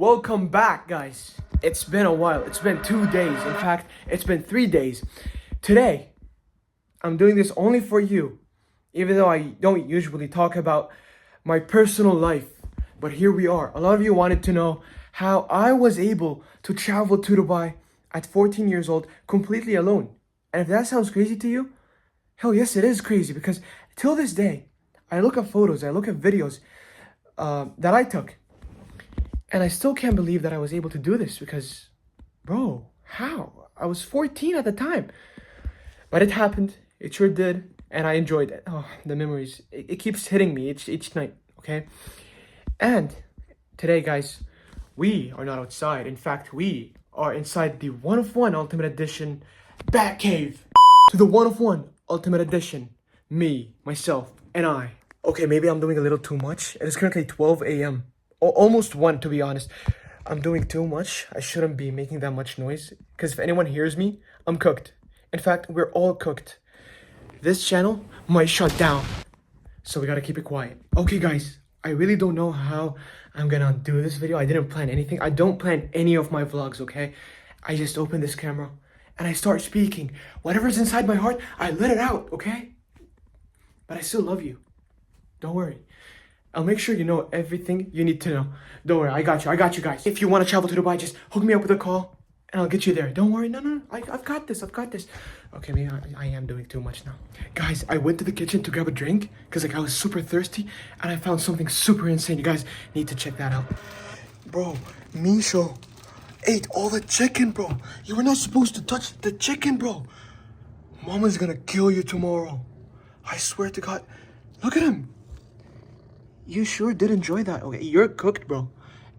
Welcome back, guys. It's been a while. It's been 2 days. In fact, it's been 3 days. Today, I'm doing this only for you, even though I don't usually talk about my personal life. But here we are. A lot of you wanted to know how I was able to travel to Dubai at 14 years old completely alone. And if that sounds crazy to you, hell yes, it is crazy, because till this day, I look at photos, I look at videos that I took, and I still can't believe that I was able to do this because, bro, how? I was 14 at the time. But it happened. It sure did. And I enjoyed it. Oh, the memories. It keeps hitting me each night, okay? And today, guys, we are not outside. In fact, we are inside the 1 of 1 Ultimate Edition Batcave. To the 1 of 1 Ultimate Edition. Me, myself, and I. Okay, maybe I'm doing a little too much. It is currently 12 a.m. Almost 1, to be honest. I'm doing too much. I shouldn't be making that much noise, because if anyone hears me, I'm cooked. In fact, we're all cooked. This channel might shut down, so we gotta keep it quiet. Okay, guys, I really don't know how I'm gonna do this video. I didn't plan anything. I don't plan any of my vlogs, okay? I just open this camera and I start speaking. Whatever's inside my heart, I let it out, okay? But I still love you. Don't worry. I'll make sure you know everything you need to know. Don't worry, I got you guys. If you want to travel to Dubai, just hook me up with a call and I'll get you there. Don't worry, no, I've got this. Okay, maybe I am doing too much now. Guys, I went to the kitchen to grab a drink because I was super thirsty and I found something super insane. You guys need to check that out. Bro, Misho ate all the chicken, bro. You were not supposed to touch the chicken, bro. Mama's gonna kill you tomorrow. I swear to God. Look at him. You sure did enjoy that. Okay, you're cooked, bro.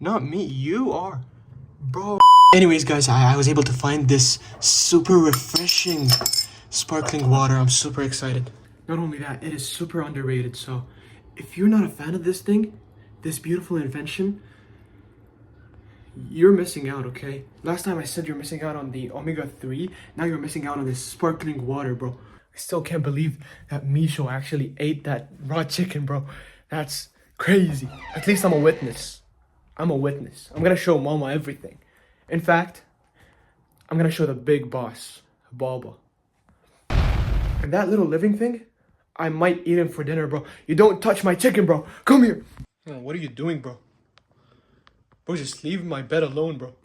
Not me. You are, bro. Anyways, guys, I was able to find this super refreshing sparkling water. I'm super excited. Not only that, it is super underrated. So if you're not a fan of this thing, this beautiful invention, you're missing out, okay? Last time I said you're missing out on the omega-3. Now you're missing out on this sparkling water, bro. I still can't believe that Misho actually ate that raw chicken, bro. That's crazy. At least I'm a witness. I'm gonna show Mama everything. In fact, I'm gonna show the big boss, Baba. And that little living thing, I might eat him for dinner, bro. You don't touch my chicken, bro. Come here. Oh, what are you doing, bro? Bro, just leave my bed alone, bro.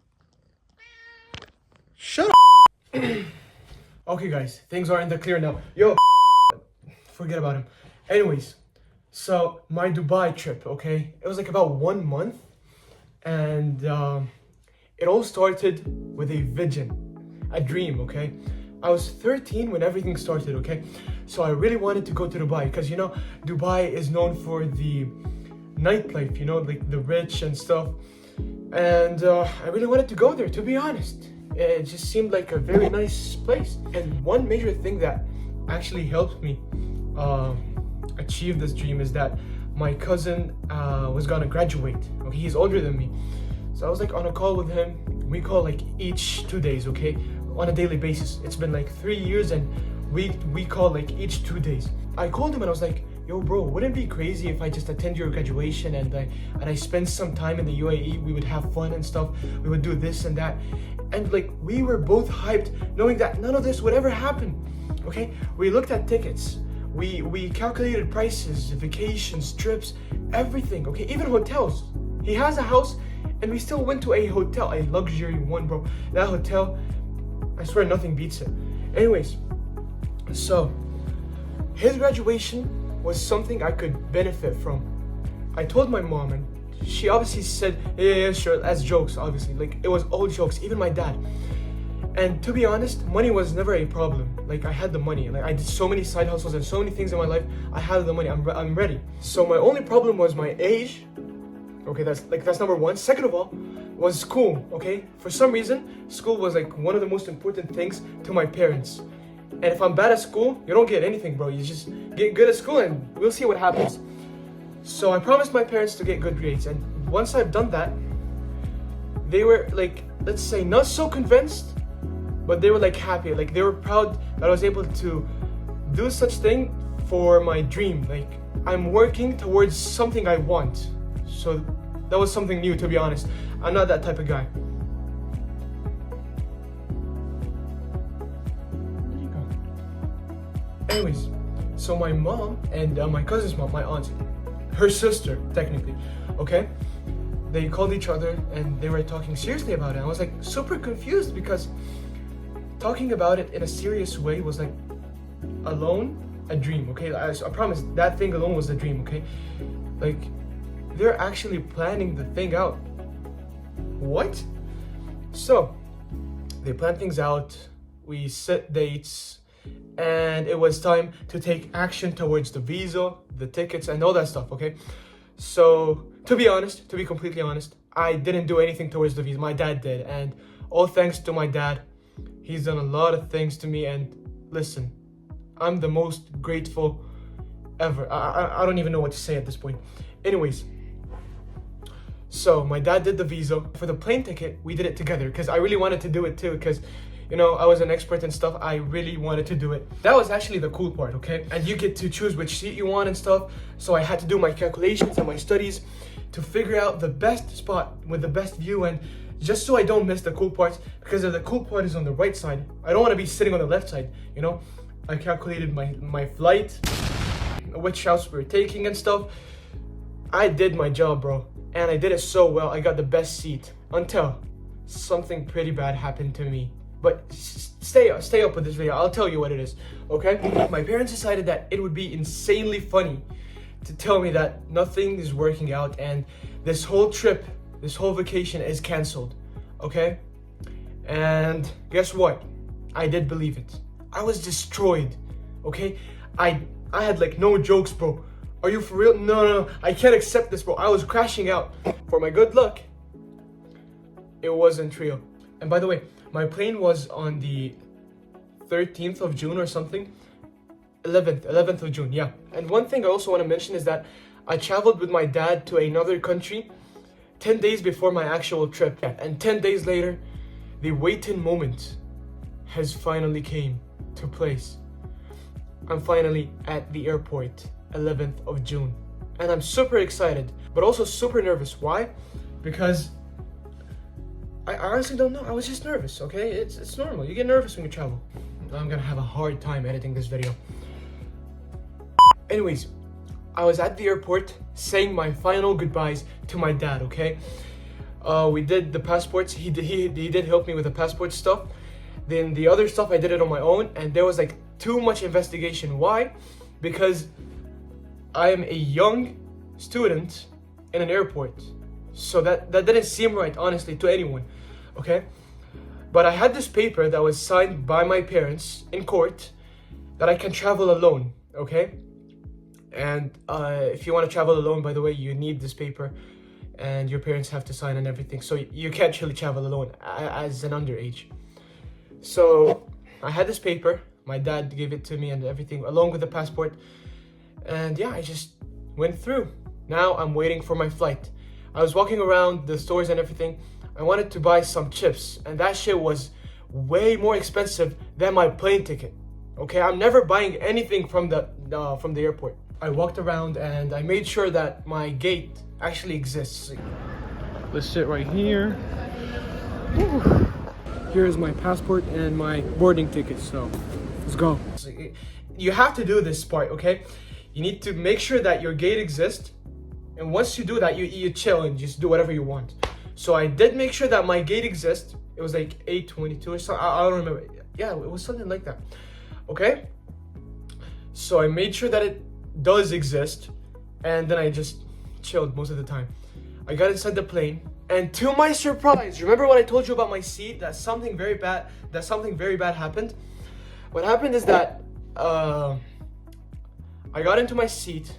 Shut up. Okay, guys, things are in the clear now. Yo, forget about him. Anyways, so my Dubai trip, okay? It was like about 1 month, and it all started with a vision, a dream, okay? I was 13 when everything started, okay? So I really wanted to go to Dubai because, you know, Dubai is known for the nightlife, you know, like the rich and stuff. And I really wanted to go there, to be honest. It just seemed like a very nice place. And one major thing that actually helped me achieve this dream is that my cousin was gonna graduate. Okay, he's older than me. So I was like on a call with him. We call like each 2 days, okay? On a daily basis. It's been like 3 years and we call like each 2 days. I called him and I was like, yo bro, wouldn't it be crazy if I just attend your graduation and I spend some time in the UAE? We would have fun and stuff. We would do this and that. And like we were both hyped knowing that none of this would ever happen. Okay? We looked at tickets. We calculated prices, vacations, trips, everything, okay? Even hotels. He has a house and we still went to a hotel, a luxury one, bro. That hotel, I swear nothing beats it. Anyways, so his graduation was something I could benefit from. I told my mom and she obviously said, yeah, sure, as jokes, obviously. Like, it was all jokes, even my dad. And to be honest, money was never a problem. Like, I had the money. Like, I did so many side hustles and so many things in my life. I had the money. I'm ready. So my only problem was my age. Okay, that's number one. Second of all, was school, okay? For some reason, school was like one of the most important things to my parents. And if I'm bad at school, you don't get anything, bro. You just get good at school and we'll see what happens. So I promised my parents to get good grades. And once I've done that, they were like, let's say, not so convinced, but they were like happy. Like they were proud that I was able to do such thing for my dream. Like I'm working towards something I want. So That was something new, to be honest. I'm not that type of guy. There you go. Anyways, so my mom and my cousin's mom, my aunt, her sister, technically, okay? They called each other and they were talking seriously about it. I was like super confused because talking about it in a serious way was like alone a dream, okay? I promise that thing alone was a dream, okay? Like they're actually planning the thing out. What? So they planned things out, we set dates, and it was time to take action towards the visa, the tickets, and all that stuff, okay? So to be completely honest, I didn't do anything towards the visa. My dad did, and all thanks to my dad. He's done a lot of things to me, and listen, I'm the most grateful ever. I don't even know what to say at this point. Anyways, so my dad did the visa. For the plane ticket, we did it together because I really wanted to do it too, because you know, I was an expert and stuff. I really wanted to do it. That was actually the cool part, okay? And you get to choose which seat you want and stuff. So I had to do my calculations and my studies to figure out the best spot with the best view, and just so I don't miss the cool parts, because if the cool part is on the right side, I don't want to be sitting on the left side, you know? I calculated my flight, which house we were taking and stuff. I did my job, bro. And I did it so well. I got the best seat until something pretty bad happened to me. But stay up with this video. I'll tell you what it is, okay? My parents decided that it would be insanely funny to tell me that nothing is working out and this whole trip, this whole vacation is canceled, okay? And guess what? I did believe it. I was destroyed, okay? I had like no jokes, bro. Are you for real? No, I can't accept this, bro. I was crashing out. For my good luck, it wasn't real. And by the way, my plane was on the 13th of June or something. 11th of June, yeah. And one thing I also want to mention is that I traveled with my dad to another country 10 days before my actual trip. And 10 days later, the waiting moment has finally came to place. I'm finally at the airport, 11th of June. And I'm super excited, but also super nervous. Why? Because I honestly don't know. I was just nervous, okay? It's normal. You get nervous when you travel. I'm gonna have a hard time editing this video. Anyways, I was at the airport saying my final goodbyes to my dad, okay? We did the passports. He did help me with the passport stuff. Then the other stuff, I did it on my own, and there was like too much investigation. Why? Because I am a young student in an airport. So that didn't seem right, honestly, to anyone, okay? But I had this paper that was signed by my parents in court that I can travel alone, okay? And if you want to travel alone, by the way, you need this paper and your parents have to sign and everything. So you can't really travel alone as an underage. So I had this paper, my dad gave it to me and everything, along with the passport. And yeah, I just went through. Now I'm waiting for my flight. I was walking around the stores and everything. I wanted to buy some chips, and that shit was way more expensive than my plane ticket. Okay, I'm never buying anything from the airport. I walked around and I made sure that my gate actually exists. Let's sit right here. Woo. Here's my passport and my boarding ticket, so let's go. You have to do this part, okay? You need to make sure that your gate exists. And once you do that, you chill and just do whatever you want. So I did make sure that my gate exists. It was like 8:22 or something. I don't remember. Yeah, it was something like that. Okay? So I made sure that it does exist. And then I just chilled most of the time. I got inside the plane. And to my surprise, remember what I told you about my seat? That something very bad happened? What happened is that I got into my seat.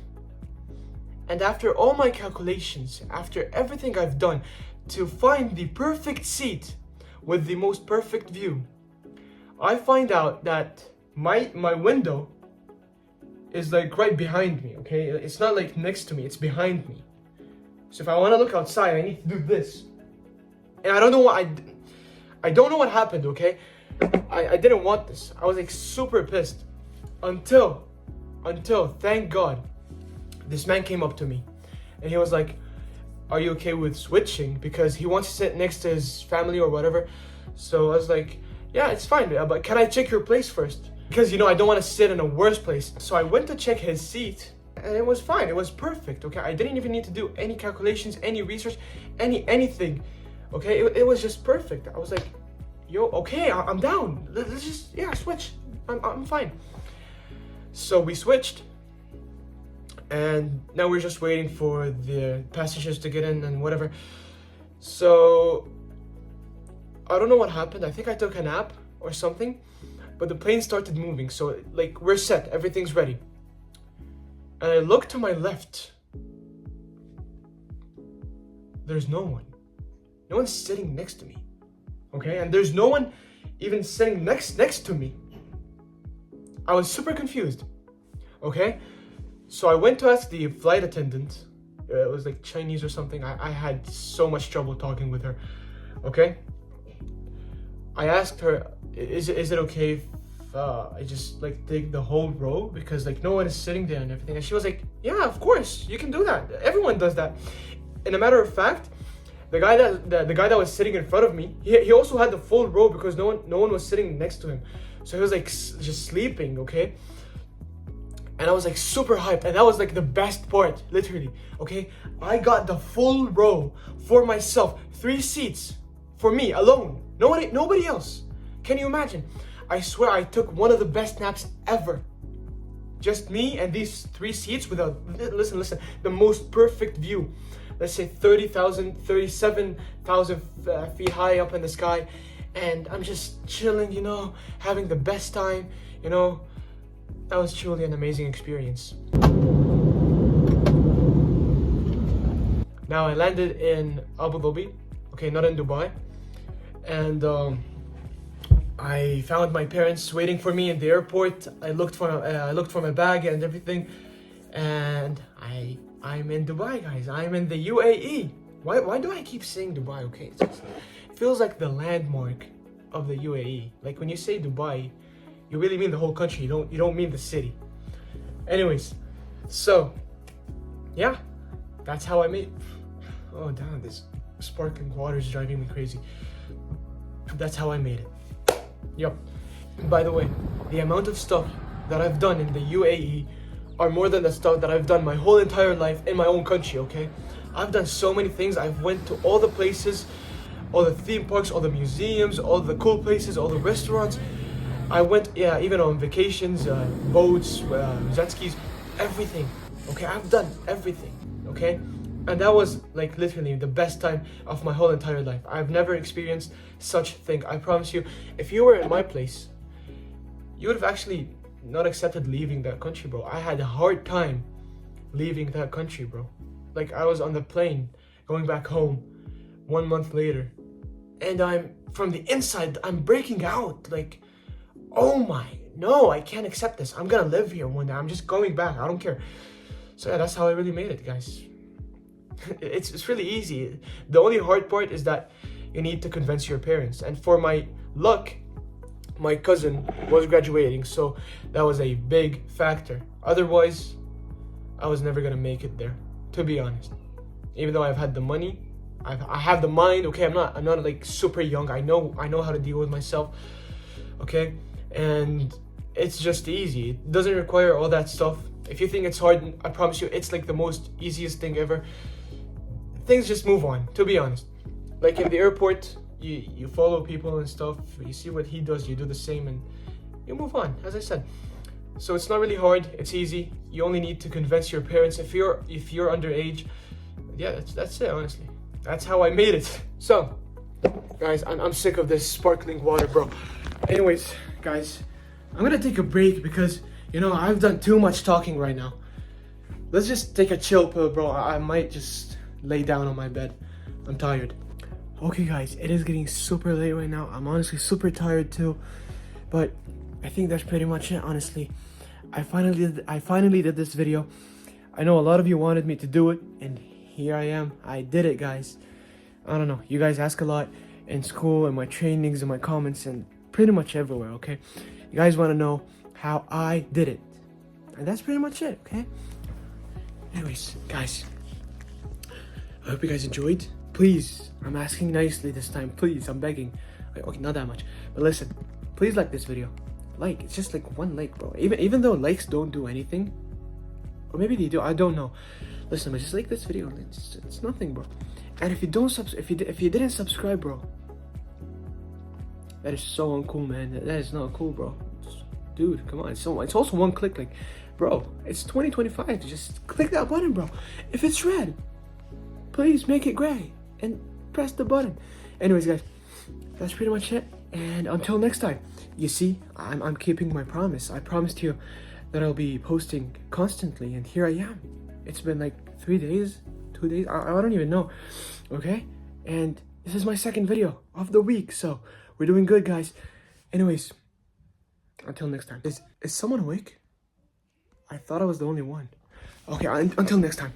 And after all my calculations, after everything I've done to find the perfect seat with the most perfect view, I find out that my window is like right behind me, okay? It's not like next to me, it's behind me. So if I want to look outside, I need to do this. And I don't know what happened, okay? I didn't want this. I was like super pissed until thank God, this man came up to me and he was like, are you okay with switching? Because he wants to sit next to his family or whatever. So I was like, yeah, it's fine, but can I check your place first? Because, you know, I don't want to sit in a worse place. So I went to check his seat, and it was fine. It was perfect, okay? I didn't even need to do any calculations, any research, anything, okay? It was just perfect. I was like, yo, okay, I'm down. Let's just, yeah, switch. I'm fine. So we switched, and now we're just waiting for the passengers to get in and whatever. So I don't know what happened. I think I took a nap or something, but the plane started moving. So like, we're set, everything's ready. And I look to my left. There's no one. No one's sitting next to me. Okay, and there's no one even sitting next to me. I was super confused. Okay, so I went to ask the flight attendant. It was like Chinese or something. I had so much trouble talking with her. Okay, I asked her, is it okay if I just like take the whole row, because like no one is sitting there and everything? And she was like, yeah, of course you can do that. Everyone does that. And a matter of fact, the guy that was sitting in front of me, he also had the full row because no one was sitting next to him. So he was like just sleeping, okay? And I was like super hyped, and that was like the best part, literally, okay? I got the full row for myself, 3 seats for me alone, nobody else. Can you imagine? I swear I took one of the best naps ever. Just me and these 3 seats with listen, the most perfect view. Let's say 37,000 feet high up in the sky, and I'm just chilling, you know, having the best time, you know. That was truly an amazing experience. Now I landed in Abu Dhabi, okay, not in Dubai, and I found my parents waiting for me in the airport. I looked for my bag and everything, and I'm in Dubai, guys. I'm in the UAE. Why do I keep saying Dubai? Okay, it feels like the landmark of the UAE. Like when you say Dubai, you really mean the whole country. You don't mean the city. Anyways, so yeah, that's how I made. Oh damn, this sparkling water is driving me crazy. That's how I made it. Yup. By the way, the amount of stuff that I've done in the UAE are more than the stuff that I've done my whole entire life in my own country, okay? I've done so many things. I've went to all the places, all the theme parks, all the museums, all the cool places, all the restaurants. I went, yeah, even on vacations, boats, jet skis, everything, okay? I've done everything, okay? And that was like literally the best time of my whole entire life. I've never experienced such thing. I promise you, if you were in my place, you would have actually not accepted leaving that country, bro. I had a hard time leaving that country, bro. Like, I was on the plane going back home 1 month later, and I'm from the inside, I'm breaking out. Like, oh my, no, I can't accept this. I'm gonna live here one day. I'm just going back. I don't care. So yeah, that's how I really made it, guys. It's really easy. The only hard part is that you need to convince your parents. And for my luck, my cousin was graduating, so that was a big factor. Otherwise, I was never gonna make it there, to be honest. Even though I've had the money, I have the mind. Okay, I'm not like super young. I know how to deal with myself. Okay, and it's just easy. It doesn't require all that stuff. If you think it's hard, I promise you, it's like the most easiest thing ever. Things just move on, to be honest. Like in the airport, you follow people and stuff. You see what he does, you do the same, and you move on, as I said. So it's not really hard. It's easy. You only need to convince your parents. If you're underage, yeah, that's it. Honestly, that's how I made it. So, guys, I'm sick of this sparkling water, bro. Anyways, guys, I'm gonna take a break because, you know, I've done too much talking right now. Let's just take a chill pill, bro. I might just lay down on my bed. I'm tired. Okay, guys, it is getting super late right now. I'm honestly super tired too, but I think that's pretty much it. Honestly, I finally did this video. I know a lot of you wanted me to do it, and here I am. I did it, guys. I don't know. You guys ask a lot in school, in my trainings, in my comments, and pretty much everywhere. Okay, you guys want to know how I did it, and that's pretty much it. Okay. Anyways, guys. I hope you guys enjoyed. Please, I'm asking nicely this time. Please, I'm begging. Okay, not that much. But listen, please like this video. Like, it's just like one like, bro. Even though likes don't do anything. Or maybe they do, I don't know. Listen, but just like this video. It's nothing, bro. And if you don't if you didn't subscribe, bro, that is so uncool, man. That is not cool, bro. Dude, come on. It's also one click. Like, bro, it's 2025. Just click that button, bro. If it's red, please make it gray and press the button. Anyways, guys, that's pretty much it. And until next time, you see, I'm keeping my promise. I promised you that I'll be posting constantly, and here I am. It's been like 3 days, 2 days. I don't even know. Okay, and this is my second video of the week, so we're doing good, guys. Anyways, until next time. Is someone awake? I thought I was the only one. Okay, until next time.